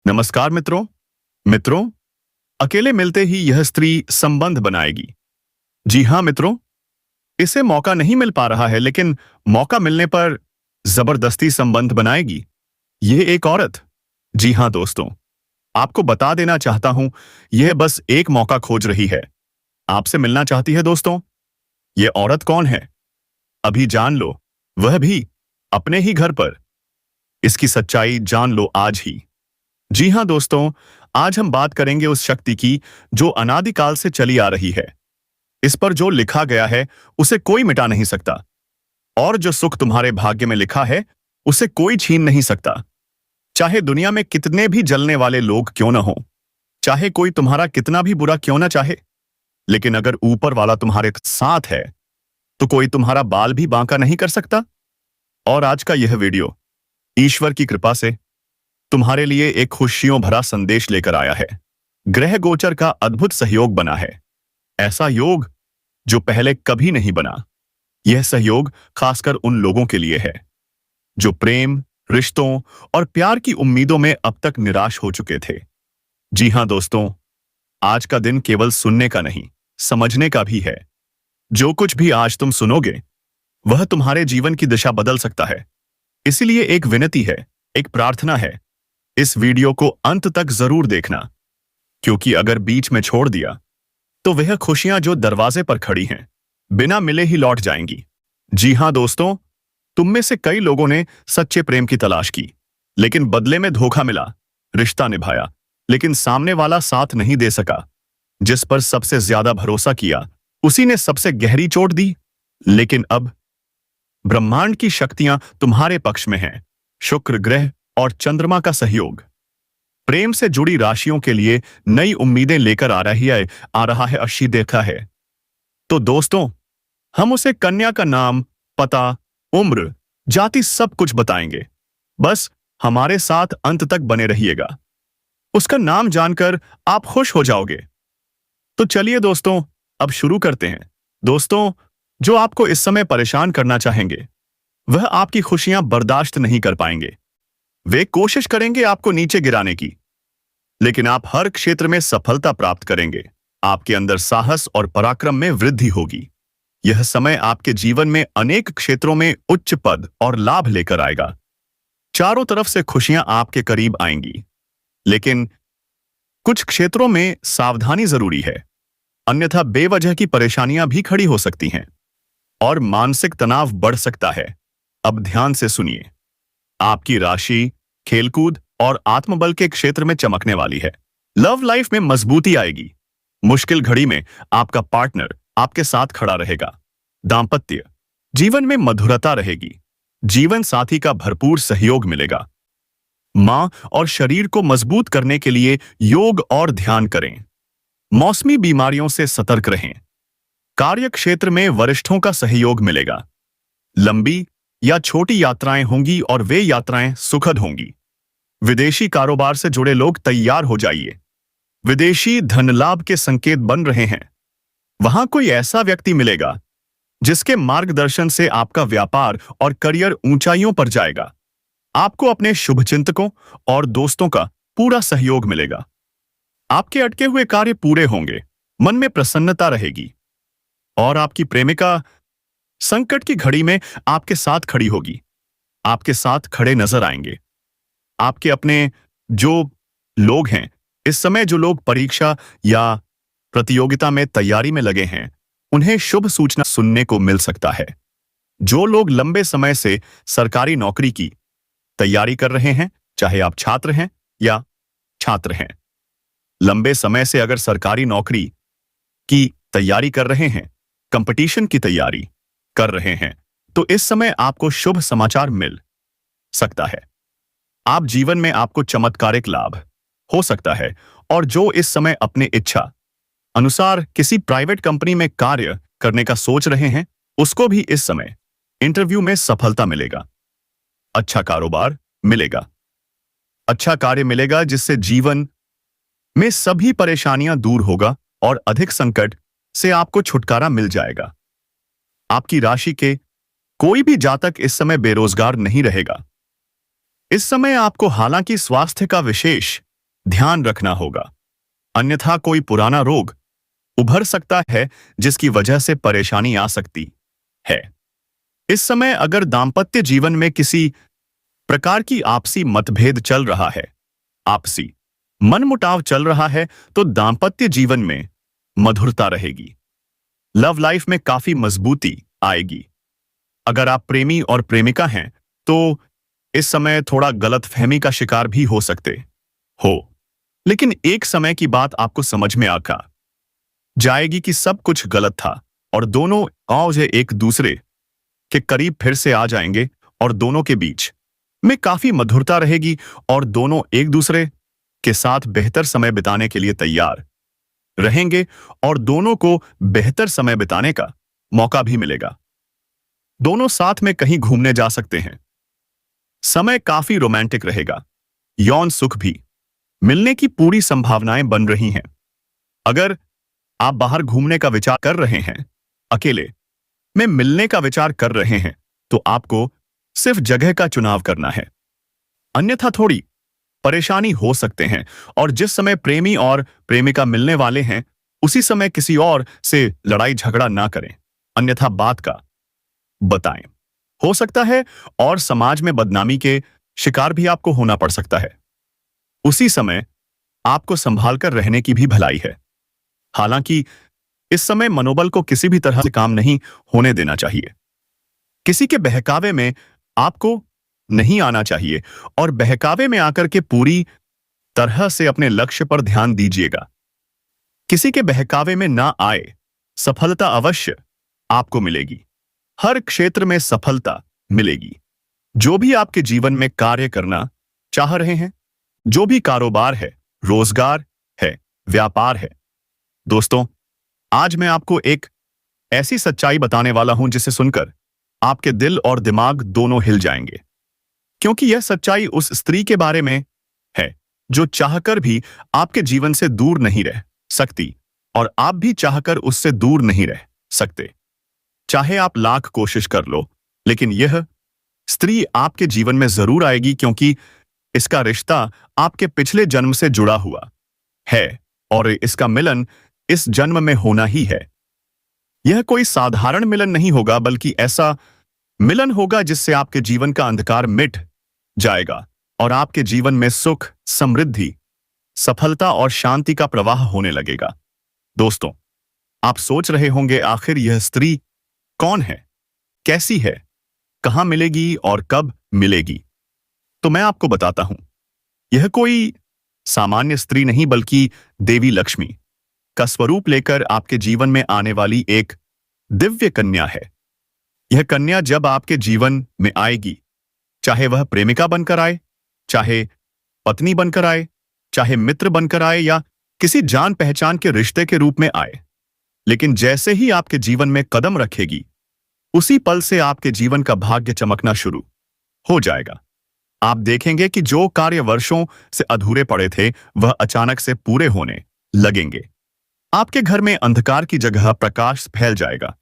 नमस्कार मित्रों। मित्रों, अकेले मिलते ही यह स्त्री संबंध बनाएगी। जी हाँ मित्रों, इसे मौका नहीं मिल पा रहा है, लेकिन मौका मिलने पर जबरदस्ती संबंध बनाएगी। ये एक औरत। जी हाँ दोस्तों, आपको बता देना चाहता हूं, यह बस एक मौका खोज रही है। आपसे मिलना चाहती है दोस्तों। ये औरत कौन है? अभी जान लो, वह भी अपने ही घर पर। इसकी सच्चाई जान लो आज ही। जी हाँ दोस्तों, आज हम बात करेंगे उस शक्ति की जो अनादिकाल से चली आ रही है। इस पर जो लिखा गया है उसे कोई मिटा नहीं सकता, और जो सुख तुम्हारे भाग्य में लिखा है उसे कोई छीन नहीं सकता। चाहे दुनिया में कितने भी जलने वाले लोग क्यों न हो, चाहे कोई तुम्हारा कितना भी बुरा क्यों न चाहे, लेकिन अगर ऊपर वाला तुम्हारे साथ है तो कोई तुम्हारा बाल भी बांका नहीं कर सकता। और आज का यह वीडियो ईश्वर की कृपा से तुम्हारे लिए एक खुशियों भरा संदेश लेकर आया है। ग्रह गोचर का अद्भुत सहयोग बना है, ऐसा योग जो पहले कभी नहीं बना। यह सहयोग खासकर उन लोगों के लिए है जो प्रेम, रिश्तों और प्यार की उम्मीदों में अब तक निराश हो चुके थे। जी हां दोस्तों, आज का दिन केवल सुनने का नहीं, समझने का भी है। जो कुछ भी आज तुम सुनोगे वह तुम्हारे जीवन की दिशा बदल सकता है। इसीलिए एक विनती है, एक प्रार्थना है, इस वीडियो को अंत तक जरूर देखना, क्योंकि अगर बीच में छोड़ दिया तो वह खुशियां जो दरवाजे पर खड़ी हैं बिना मिले ही लौट जाएंगी। जी हां दोस्तों, तुम में से कई लोगों ने सच्चे प्रेम की तलाश की, लेकिन बदले में धोखा मिला। रिश्ता निभाया, लेकिन सामने वाला साथ नहीं दे सका। जिस पर सबसे ज्यादा भरोसा किया उसी ने सबसे गहरी चोट दी। लेकिन अब ब्रह्मांड की शक्तियां तुम्हारे पक्ष में हैं। शुक्र ग्रह और चंद्रमा का सहयोग प्रेम से जुड़ी राशियों के लिए नई उम्मीदें लेकर आ रहा है। अशी देखा है तो दोस्तों, हम उसे कन्या का नाम, पता, उम्र, जाति सब कुछ बताएंगे। बस हमारे साथ अंत तक बने रहिएगा। उसका नाम जानकर आप खुश हो जाओगे। तो चलिए दोस्तों, अब शुरू करते हैं। दोस्तों, जो आपको इस समय परेशान करना चाहेंगे वह आपकी खुशियां बर्दाश्त नहीं कर पाएंगे। वे कोशिश करेंगे आपको नीचे गिराने की, लेकिन आप हर क्षेत्र में सफलता प्राप्त करेंगे। आपके अंदर साहस और पराक्रम में वृद्धि होगी। यह समय आपके जीवन में अनेक क्षेत्रों में उच्च पद और लाभ लेकर आएगा। चारों तरफ से खुशियां आपके करीब आएंगी, लेकिन कुछ क्षेत्रों में सावधानी जरूरी है, अन्यथा बेवजह की परेशानियां भी खड़ी हो सकती हैं और मानसिक तनाव बढ़ सकता है। अब ध्यान से सुनिए। आपकी राशि खेलकूद और आत्मबल के क्षेत्र में चमकने वाली है। लव लाइफ में मजबूती आएगी। मुश्किल घड़ी में आपका पार्टनर आपके साथ खड़ा रहेगा। दांपत्य जीवन में मधुरता रहेगी। जीवन साथी का भरपूर सहयोग मिलेगा। मां और शरीर को मजबूत करने के लिए योग और ध्यान करें। मौसमी बीमारियों से सतर्क रहें। कार्य क्षेत्र में वरिष्ठों का सहयोग मिलेगा। लंबी या छोटी यात्राएं होंगी और वे यात्राएं सुखद होंगी। विदेशी कारोबार से जुड़े लोग तैयार हो जाइए। विदेशी धन लाभ के संकेत बन रहे हैं। वहां कोई ऐसा व्यक्ति मिलेगा जिसके मार्गदर्शन से आपका व्यापार और करियर ऊंचाइयों पर जाएगा। आपको अपने शुभचिंतकों और दोस्तों का पूरा सहयोग मिलेगा। आपके अटके हुए कार्य पूरे होंगे। मन में प्रसन्नता रहेगी और आपकी प्रेमिका संकट की घड़ी में आपके साथ खड़ी होगी। आपके साथ खड़े नजर आएंगे। आपके अपने जो लोग हैं, इस समय जो लोग परीक्षा या प्रतियोगिता में तैयारी में लगे हैं, उन्हें शुभ सूचना सुनने को मिल सकता है। जो लोग लंबे समय से सरकारी नौकरी की तैयारी कर रहे हैं, चाहे आप छात्र हैं या छात्र हैं, लंबे समय से अगर सरकारी नौकरी की तैयारी कर रहे हैं, कंपटीशन की तैयारी कर रहे हैं, तो इस समय आपको शुभ समाचार मिल सकता है। आप जीवन में आपको चमत्कारिक लाभ हो सकता है। और जो इस समय अपने इच्छा अनुसार किसी प्राइवेट कंपनी में कार्य करने का सोच रहे हैं, उसको भी इस समय इंटरव्यू में सफलता मिलेगा। अच्छा कारोबार मिलेगा। अच्छा कार्य मिलेगा जिससे जीवन में सभी परेशानियां दूर होगा और अधिक संकट से आपको छुटकारा मिल जाएगा। आपकी राशि के कोई भी जातक इस समय बेरोजगार नहीं रहेगा। इस समय आपको हालांकि स्वास्थ्य का विशेष ध्यान रखना होगा, अन्यथा कोई पुराना रोग उभर सकता है जिसकी वजह से परेशानी आ सकती है। इस समय अगर दाम्पत्य जीवन में किसी प्रकार की आपसी मतभेद चल रहा है, आपसी मनमुटाव चल रहा है, तो दाम्पत्य जीवन में मधुरता रहेगी, लव लाइफ में काफी मजबूती आएगी। अगर आप प्रेमी और प्रेमिका हैं, तो इस समय थोड़ा गलतफहमी का शिकार भी हो सकते हो, लेकिन एक समय की बात आपको समझ में आकर जाएगी कि सब कुछ गलत था और दोनों आज एक दूसरे के करीब फिर से आ जाएंगे और दोनों के बीच में काफी मधुरता रहेगी और दोनों एक दूसरे के साथ बेहतर समय बिताने के लिए तैयार रहेंगे और दोनों को बेहतर समय बिताने का मौका भी मिलेगा। दोनों साथ में कहीं घूमने जा सकते हैं। समय काफी रोमांटिक रहेगा। यौन सुख भी मिलने की पूरी संभावनाएं बन रही हैं। अगर आप बाहर घूमने का विचार कर रहे हैं, अकेले में मिलने का विचार कर रहे हैं, तो आपको सिर्फ जगह का चुनाव करना है, अन्यथा थोड़ी परेशानी हो सकते हैं। और जिस समय प्रेमी और प्रेमिका मिलने वाले हैं, उसी समय किसी और से लड़ाई झगड़ा ना करें, अन्यथा बात का बताएं। हो सकता है और समाज में बदनामी के शिकार भी आपको होना पड़ सकता है। उसी समय आपको संभाल कर रहने की भी भलाई है। हालांकि इस समय मनोबल को किसी भी तरह से काम नहीं होने देना चाहिए। किसी के बहकावे में आपको नहीं आना चाहिए और बहकावे में आकर के पूरी तरह से अपने लक्ष्य पर ध्यान दीजिएगा। किसी के बहकावे में ना आए, सफलता अवश्य आपको मिलेगी। हर क्षेत्र में सफलता मिलेगी। जो भी आपके जीवन में कार्य करना चाह रहे हैं, जो भी कारोबार है, रोजगार है, व्यापार है। दोस्तों, आज मैं आपको एक ऐसी सच्चाई बताने वाला हूं जिसे सुनकर आपके दिल और दिमाग दोनों हिल जाएंगे, क्योंकि यह सच्चाई उस स्त्री के बारे में है जो चाहकर भी आपके जीवन से दूर नहीं रह सकती और आप भी चाहकर उससे दूर नहीं रह सकते। चाहे आप लाख कोशिश कर लो, लेकिन यह स्त्री आपके जीवन में जरूर आएगी, क्योंकि इसका रिश्ता आपके पिछले जन्म से जुड़ा हुआ है और इसका मिलन इस जन्म में होना ही है। यह कोई साधारण मिलन नहीं होगा, बल्कि ऐसा मिलन होगा जिससे आपके जीवन का अंधकार मिट जाएगा और आपके जीवन में सुख, समृद्धि, सफलता और शांति का प्रवाह होने लगेगा। दोस्तों, आप सोच रहे होंगे, आखिर यह स्त्री कौन है, कैसी है, कहां मिलेगी और कब मिलेगी? तो मैं आपको बताता हूं। यह कोई सामान्य स्त्री नहीं, बल्कि देवी लक्ष्मी का स्वरूप लेकर आपके जीवन में आने वाली एक दिव्य कन्या है। यह कन्या जब आपके जीवन में आएगी, चाहे वह प्रेमिका बनकर आए, चाहे पत्नी बनकर आए, चाहे मित्र बनकर आए या किसी जान पहचान के रिश्ते के रूप में आए, लेकिन जैसे ही आपके जीवन में कदम रखेगी, उसी पल से आपके जीवन का भाग्य चमकना शुरू हो जाएगा। आप देखेंगे कि जो कार्य वर्षों से अधूरे पड़े थे, वह अचानक से पूरे होने लगेंगे। आपके घर में अंधकार की जगह प्रकाश फैल जाएगा।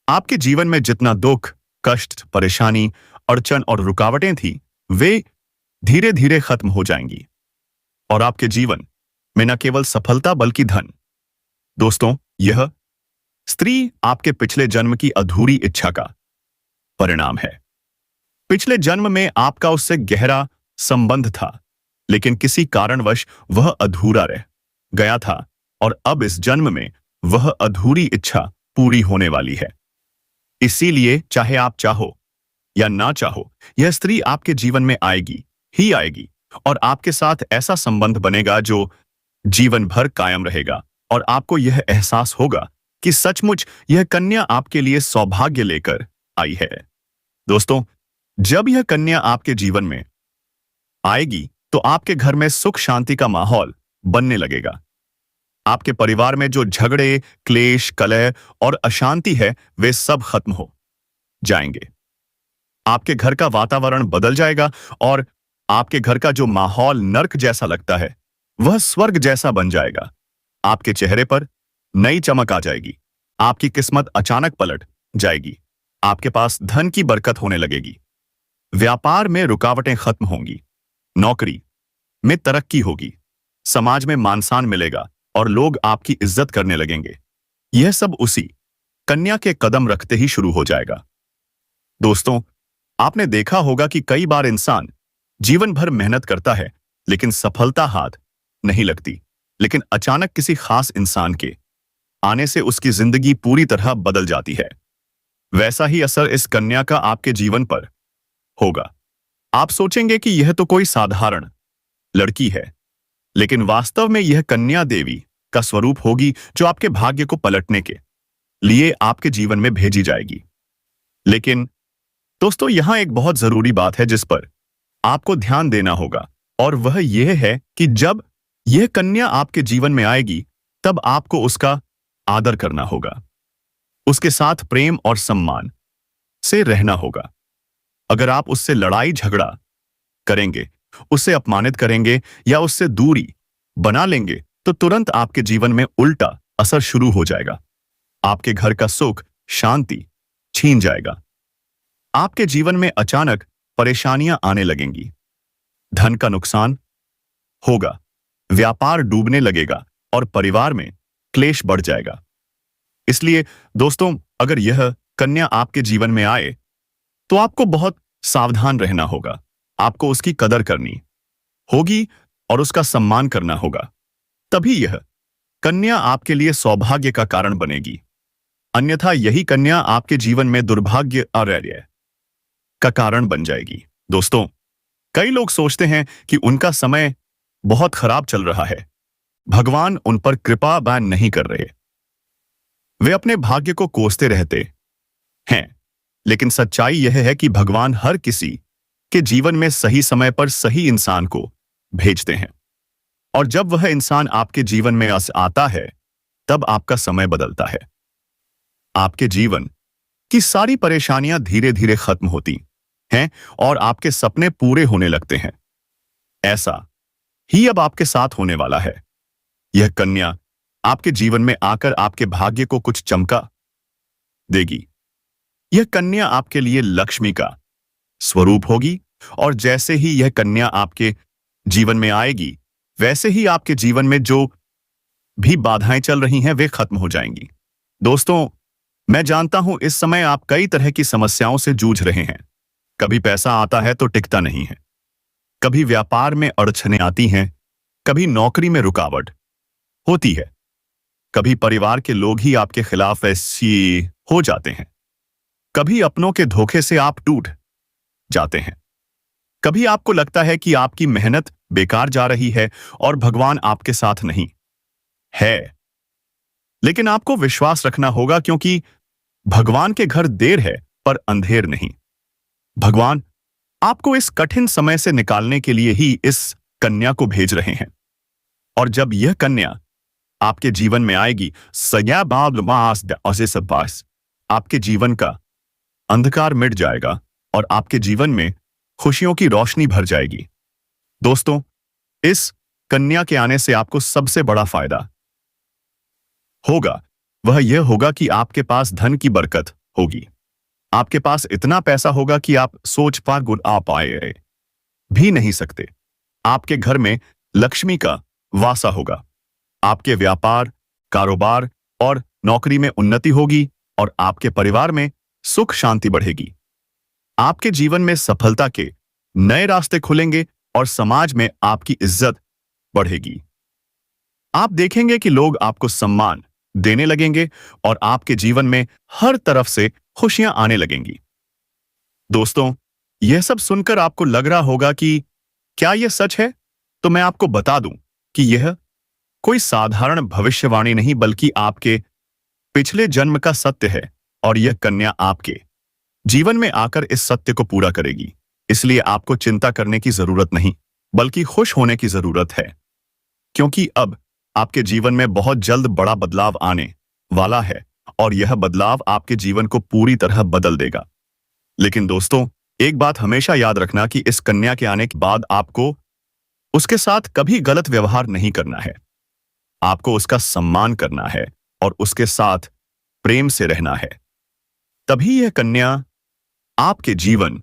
आपके जीवन में जितना दुख, कष्ट, परेशानी, अड़चन और रुकावटें थी, वे धीरे धीरे खत्म हो जाएंगी और आपके जीवन में न केवल सफलता बल्कि धन। दोस्तों, यह स्त्री आपके पिछले जन्म की अधूरी इच्छा का परिणाम है। पिछले जन्म में आपका उससे गहरा संबंध था, लेकिन किसी कारणवश वह अधूरा रह गया था और अब इस जन्म में वह अधूरी इच्छा पूरी होने वाली है। इसीलिए चाहे आप चाहो या ना चाहो, यह स्त्री आपके जीवन में आएगी ही आएगी और आपके साथ ऐसा संबंध बनेगा जो जीवन भर कायम रहेगा और आपको यह एहसास होगा कि सचमुच यह कन्या आपके लिए सौभाग्य लेकर आई है। दोस्तों, जब यह कन्या आपके जीवन में आएगी, तो आपके घर में सुख शांति का माहौल बनने लगेगा। आपके परिवार में जो झगड़े, क्लेश, कलह और अशांति है, वे सब खत्म हो जाएंगे। आपके घर का वातावरण बदल जाएगा और आपके घर का जो माहौल नर्क जैसा लगता है, वह स्वर्ग जैसा बन जाएगा। आपके चेहरे पर नई चमक आ जाएगी। आपकी किस्मत अचानक पलट जाएगी। आपके पास धन की बरकत होने लगेगी। व्यापार में रुकावटें खत्म होंगी। नौकरी में तरक्की होगी। समाज में मान सम्मान मिलेगा और लोग आपकी इज्जत करने लगेंगे। यह सब उसी कन्या के कदम रखते ही शुरू हो जाएगा। दोस्तों, आपने देखा होगा कि कई बार इंसान जीवन भर मेहनत करता है, लेकिन सफलता हाथ नहीं लगती। लेकिन अचानक किसी खास इंसान के आने से उसकी जिंदगी पूरी तरह बदल जाती है। वैसा ही असर इस कन्या का आपके जीवन पर होगा। आप सोचेंगे कि यह तो कोई साधारण लड़की है, लेकिन वास्तव में यह कन्या देवी का स्वरूप होगी, जो आपके भाग्य को पलटने के लिए आपके जीवन में भेजी जाएगी। लेकिन दोस्तों, यहां एक बहुत जरूरी बात है जिस पर आपको ध्यान देना होगा, और वह यह है कि जब यह कन्या आपके जीवन में आएगी, तब आपको उसका आदर करना होगा, उसके साथ प्रेम और सम्मान से रहना होगा। अगर आप उससे लड़ाई झगड़ा करेंगे, उसे अपमानित करेंगे या उससे दूरी बना लेंगे, तो तुरंत आपके जीवन में उल्टा असर शुरू हो जाएगा। आपके घर का सुख शांति छीन जाएगा। आपके जीवन में अचानक परेशानियां आने लगेंगी, धन का नुकसान होगा, व्यापार डूबने लगेगा और परिवार में क्लेश बढ़ जाएगा। इसलिए दोस्तों, अगर यह कन्या आपके जीवन में आए, तो आपको बहुत सावधान रहना होगा। आपको उसकी कदर करनी होगी और उसका सम्मान करना होगा। तभी यह कन्या आपके लिए सौभाग्य का कारण बनेगी। अन्यथा यही कन्या आपके जीवन में दुर्भाग्य आर्य का कारण बन जाएगी। दोस्तों, कई लोग सोचते हैं कि उनका समय बहुत खराब चल रहा है, भगवान उन पर कृपा बैन नहीं कर रहे। वे अपने भाग्य को कोसते रहते हैं, लेकिन सच्चाई यह है कि भगवान हर किसी के जीवन में सही समय पर सही इंसान को भेजते हैं, और जब वह इंसान आपके जीवन में आता है, तब आपका समय बदलता है। आपके जीवन की सारी परेशानियां धीरे धीरे खत्म होती हैं और आपके सपने पूरे होने लगते हैं। ऐसा ही अब आपके साथ होने वाला है। यह कन्या आपके जीवन में आकर आपके भाग्य को कुछ चमका देगी। यह कन्या आपके लिए लक्ष्मी का स्वरूप होगी, और जैसे ही यह कन्या आपके जीवन में आएगी, वैसे ही आपके जीवन में जो भी बाधाएं चल रही हैं, वे खत्म हो जाएंगी। दोस्तों, मैं जानता हूं इस समय आप कई तरह की समस्याओं से जूझ रहे हैं। कभी पैसा आता है तो टिकता नहीं है, कभी व्यापार में अड़चनें आती हैं, कभी नौकरी में रुकावट होती है, कभी परिवार के लोग ही आपके खिलाफ ऐसी हो जाते हैं, कभी अपनों के धोखे से आप टूट जाते हैं, कभी आपको लगता है कि आपकी मेहनत बेकार जा रही है और भगवान आपके साथ नहीं है। लेकिन आपको विश्वास रखना होगा, क्योंकि भगवान के घर देर है पर अंधेर नहीं। भगवान आपको इस कठिन समय से निकालने के लिए ही इस कन्या को भेज रहे हैं। और जब यह कन्या आपके जीवन में आएगी, आपके जीवन का अंधकार मिट जाएगा और आपके जीवन में खुशियों की रोशनी भर जाएगी। दोस्तों, इस कन्या के आने से आपको सबसे बड़ा फायदा होगा, वह यह होगा कि आपके पास धन की बरकत होगी। आपके पास इतना पैसा होगा कि आप सोच पा गुण आ पाए भी नहीं सकते। आपके घर में लक्ष्मी का वासा होगा। आपके व्यापार, कारोबार और नौकरी में उन्नति होगी और आपके परिवार में सुख शांति बढ़ेगी। आपके जीवन में सफलता के नए रास्ते खुलेंगे और समाज में आपकी इज्जत बढ़ेगी। आप देखेंगे कि लोग आपको सम्मान देने लगेंगे और आपके जीवन में हर तरफ से खुशियां आने लगेंगी। दोस्तों, यह सब सुनकर आपको लग रहा होगा कि क्या यह सच है? तो मैं आपको बता दूं कि यह कोई साधारण भविष्यवाणी नहीं, बल्कि आपके पिछले जन्म का सत्य है, और यह कन्या आपके जीवन में आकर इस सत्य को पूरा करेगी। इसलिए आपको चिंता करने की जरूरत नहीं, बल्कि खुश होने की जरूरत है, क्योंकि अब आपके जीवन में बहुत जल्द बड़ा बदलाव आने वाला है, और यह बदलाव आपके जीवन को पूरी तरह बदल देगा। लेकिन दोस्तों, एक बात हमेशा याद रखना कि इस कन्या के आने के बाद आपको उसके साथ कभी गलत व्यवहार नहीं करना है। आपको उसका सम्मान करना है और उसके साथ प्रेम से रहना है। तभी यह कन्या आपके जीवन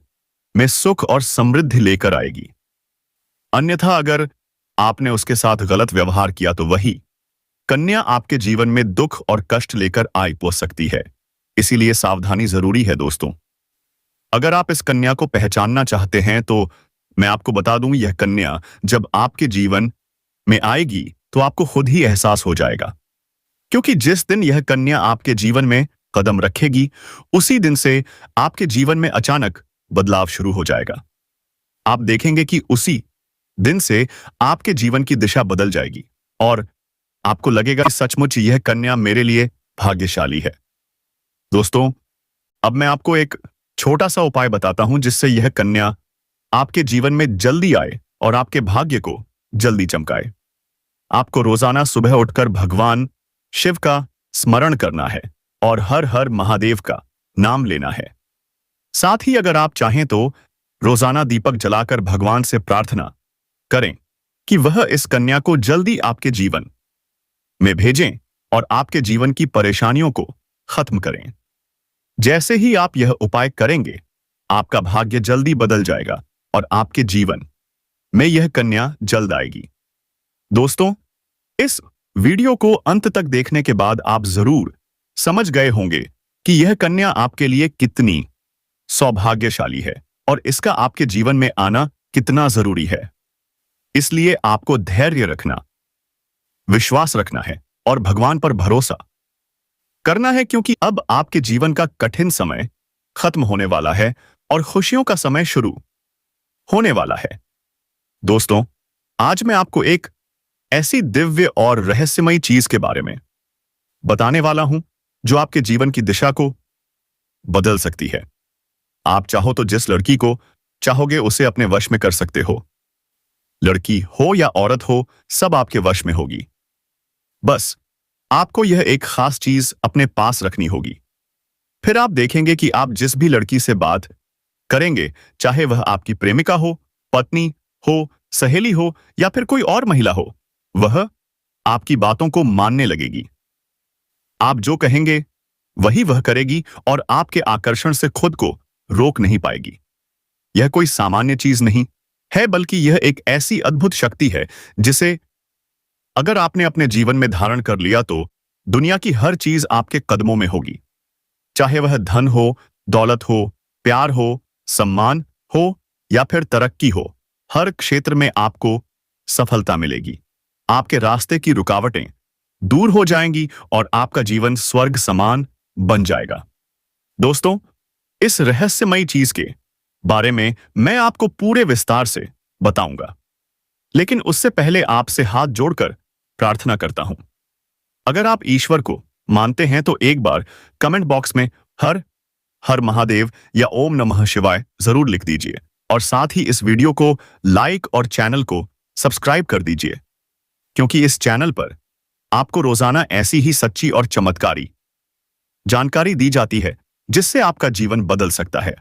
में सुख और समृद्धि लेकर आएगी। अन्यथा अगर आपने उसके साथ गलत व्यवहार किया तो वही कन्या आपके जीवन में दुख और कष्ट लेकर आई पहुंच सकती है। इसीलिए सावधानी जरूरी है दोस्तों। अगर आप इस कन्या को पहचानना चाहते हैं तो मैं आपको बता दूं, यह कन्या जब आपके जीवन में आएगी तो आपको खुद ही एहसास हो जाएगा। क्योंकि जिस दिन यह कन्या आपके जीवन में कदम रखेगी, उसी दिन से आपके जीवन में अचानक बदलाव शुरू हो जाएगा। आप देखेंगे कि उसी दिन से आपके जीवन की दिशा बदल जाएगी और आपको लगेगा कि सचमुच यह कन्या मेरे लिए भाग्यशाली है। दोस्तों, अब मैं आपको एक छोटा सा उपाय बताता हूं जिससे यह कन्या आपके जीवन में जल्दी आए और आपके भाग्य को जल्दी चमकाए। आपको रोजाना सुबह उठकर भगवान शिव का स्मरण करना है और हर हर महादेव का नाम लेना है। साथ ही अगर आप चाहें तो रोजाना दीपक जलाकर भगवान से प्रार्थना करें कि वह इस कन्या को जल्दी आपके जीवन में भेजें और आपके जीवन की परेशानियों को खत्म करें। जैसे ही आप यह उपाय करेंगे, आपका भाग्य जल्दी बदल जाएगा और आपके जीवन में यह कन्या जल्द आएगी। दोस्तों, इस वीडियो को अंत तक देखने के बाद आप जरूर समझ गए होंगे कि यह कन्या आपके लिए कितनी सौभाग्यशाली है और इसका आपके जीवन में आना कितना जरूरी है। इसलिए आपको धैर्य रखना, विश्वास रखना है और भगवान पर भरोसा करना है, क्योंकि अब आपके जीवन का कठिन समय खत्म होने वाला है और खुशियों का समय शुरू होने वाला है। दोस्तों, आज मैं आपको एक ऐसी दिव्य और रहस्यमयी चीज के बारे में बताने वाला हूं जो आपके जीवन की दिशा को बदल सकती है। आप चाहो तो जिस लड़की को चाहोगे उसे अपने वश में कर सकते हो। लड़की हो या औरत हो, सब आपके वश में होगी। बस आपको यह एक खास चीज अपने पास रखनी होगी। फिर आप देखेंगे कि आप जिस भी लड़की से बात करेंगे, चाहे वह आपकी प्रेमिका हो, पत्नी हो, सहेली हो या फिर कोई और महिला हो, वह आपकी बातों को मानने लगेगी। आप जो कहेंगे वही वह करेगी और आपके आकर्षण से खुद को रोक नहीं पाएगी। यह कोई सामान्य चीज नहीं है, बल्कि यह एक ऐसी अद्भुत शक्ति है जिसे अगर आपने अपने जीवन में धारण कर लिया तो दुनिया की हर चीज आपके कदमों में होगी। चाहे वह धन हो, दौलत हो, प्यार हो, सम्मान हो या फिर तरक्की हो, हर क्षेत्र में आपको सफलता मिलेगी। आपके रास्ते की रुकावटें दूर हो जाएंगी और आपका जीवन स्वर्ग समान बन जाएगा। दोस्तों, इस रहस्यमयी चीज के बारे में मैं आपको पूरे विस्तार से बताऊंगा, लेकिन उससे पहले आपसे हाथ जोड़कर प्रार्थना करता हूं। अगर आप ईश्वर को मानते हैं तो एक बार कमेंट बॉक्स में हर हर महादेव या ओम नमः शिवाय जरूर लिख दीजिए और साथ ही इस वीडियो को लाइक और चैनल को सब्सक्राइब कर दीजिए, क्योंकि इस चैनल पर आपको रोजाना ऐसी ही सच्ची और चमत्कारी जानकारी दी जाती है जिससे आपका जीवन बदल सकता है।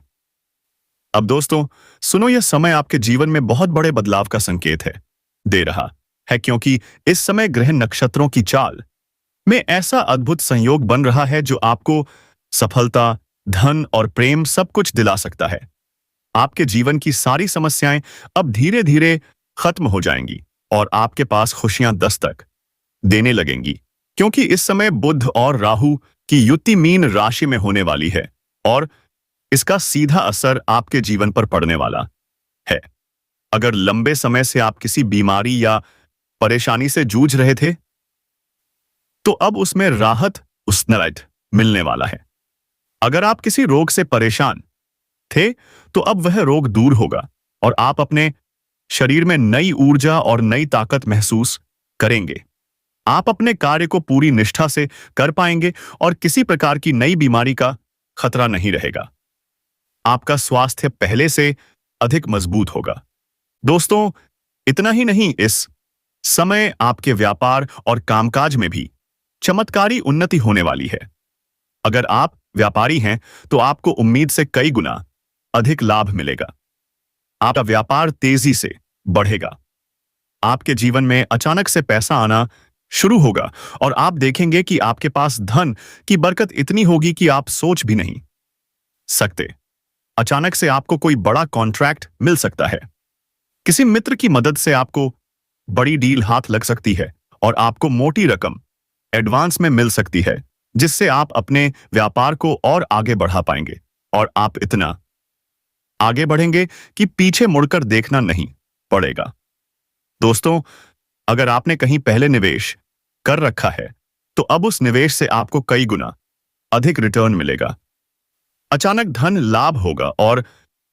अब दोस्तों सुनो, यह समय आपके जीवन में बहुत बड़े बदलाव का संकेत दे रहा है, क्योंकि इस समय ग्रह नक्षत्रों की चाल में ऐसा अद्भुत संयोग बन रहा है जो आपको सफलता, धन और प्रेम सब कुछ दिला सकता है। आपके जीवन की सारी समस्याएं अब धीरे धीरे खत्म हो जाएंगी और आपके पास खुशियां दस्तक देने लगेंगी, क्योंकि इस समय बुध और राहु की युति मीन राशि में होने वाली है और इसका सीधा असर आपके जीवन पर पड़ने वाला है। अगर लंबे समय से आप किसी बीमारी या परेशानी से जूझ रहे थे तो अब उसमें राहत मिलने वाला है। अगर आप किसी रोग से परेशान थे तो अब वह रोग दूर होगा और आप अपने शरीर में नई ऊर्जा और नई ताकत महसूस करेंगे। आप अपने कार्य को पूरी निष्ठा से कर पाएंगे और किसी प्रकार की नई बीमारी का खतरा नहीं रहेगा। आपका स्वास्थ्य पहले से अधिक मजबूत होगा। दोस्तों, इतना ही नहीं, इस समय आपके व्यापार और कामकाज में भी चमत्कारी उन्नति होने वाली है। अगर आप व्यापारी हैं तो आपको उम्मीद से कई गुना अधिक लाभ मिलेगा। आपका व्यापार तेजी से बढ़ेगा। आपके जीवन में अचानक से पैसा आना शुरू होगा और आप देखेंगे कि आपके पास धन की बरकत इतनी होगी कि आप सोच भी नहीं सकते। अचानक से आपको कोई बड़ा कॉन्ट्रैक्ट मिल सकता है। किसी मित्र की मदद से आपको बड़ी डील हाथ लग सकती है और आपको मोटी रकम एडवांस में मिल सकती है, जिससे आप अपने व्यापार को और आगे बढ़ा पाएंगे और आप इतना आगे बढ़ेंगे कि पीछे मुड़कर देखना नहीं पड़ेगा। दोस्तों, अगर आपने कहीं पहले निवेश कर रखा है, तो अब उस निवेश से आपको कई गुना अधिक रिटर्न मिलेगा। अचानक धन लाभ होगा और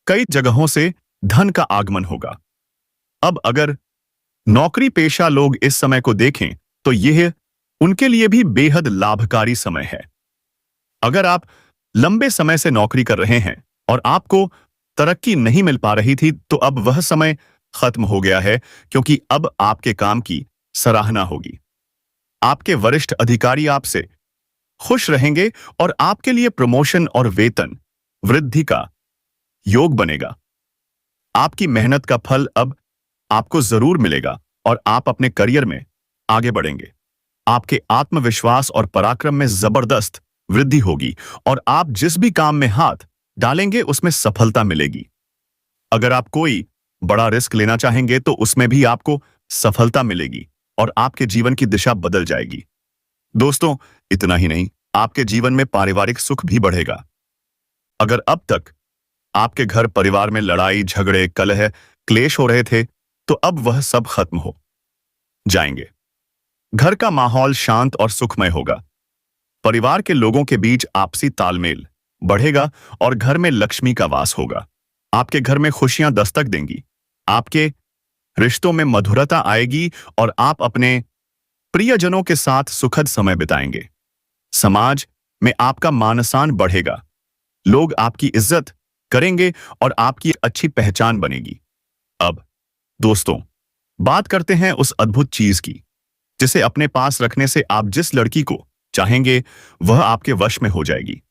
कई जगहों से धन का आगमन होगा। अब अगर नौकरी पेशा लोग इस समय को देखें, तो यह उनके लिए भी बेहद लाभकारी समय है। अगर आप लंबे समय से नौकरी कर रहे हैं और आपको तरक्की नहीं मिल पा रही थी, तो अब वह समय खत्म हो गया है, क्योंकि अब आपके काम की सराहना होगी। आपके वरिष्ठ अधिकारी आपसे खुश रहेंगे और आपके लिए प्रमोशन और वेतन वृद्धि का योग बनेगा। आपकी मेहनत का फल अब आपको जरूर मिलेगा और आप अपने करियर में आगे बढ़ेंगे। आपके आत्मविश्वास और पराक्रम में जबरदस्त वृद्धि होगी और आप जिस भी काम में हाथ डालेंगे उसमें सफलता मिलेगी। अगर आप कोई बड़ा रिस्क लेना चाहेंगे, तो उसमें भी आपको सफलता मिलेगी और आपके जीवन की दिशा बदल जाएगी। दोस्तों, इतना ही नहीं, आपके जीवन में पारिवारिक सुख भी बढ़ेगा। अगर अब तक आपके घर परिवार में लड़ाई झगड़े कलह क्लेश हो रहे थे, तो अब वह सब खत्म हो जाएंगे। घर का माहौल शांत और सुखमय होगा। परिवार के लोगों के बीच आपसी तालमेल बढ़ेगा और घर में लक्ष्मी का वास होगा। आपके घर में खुशियां दस्तक देंगी। आपके रिश्तों में मधुरता आएगी और आप अपने प्रियजनों के साथ सुखद समय बिताएंगे। समाज में आपका मान-सम्मान बढ़ेगा। लोग आपकी इज्जत करेंगे और आपकी अच्छी पहचान बनेगी। अब दोस्तों, बात करते हैं उस अद्भुत चीज की, जिसे अपने पास रखने से आप जिस लड़की को चाहेंगे वह आपके वश में हो जाएगी।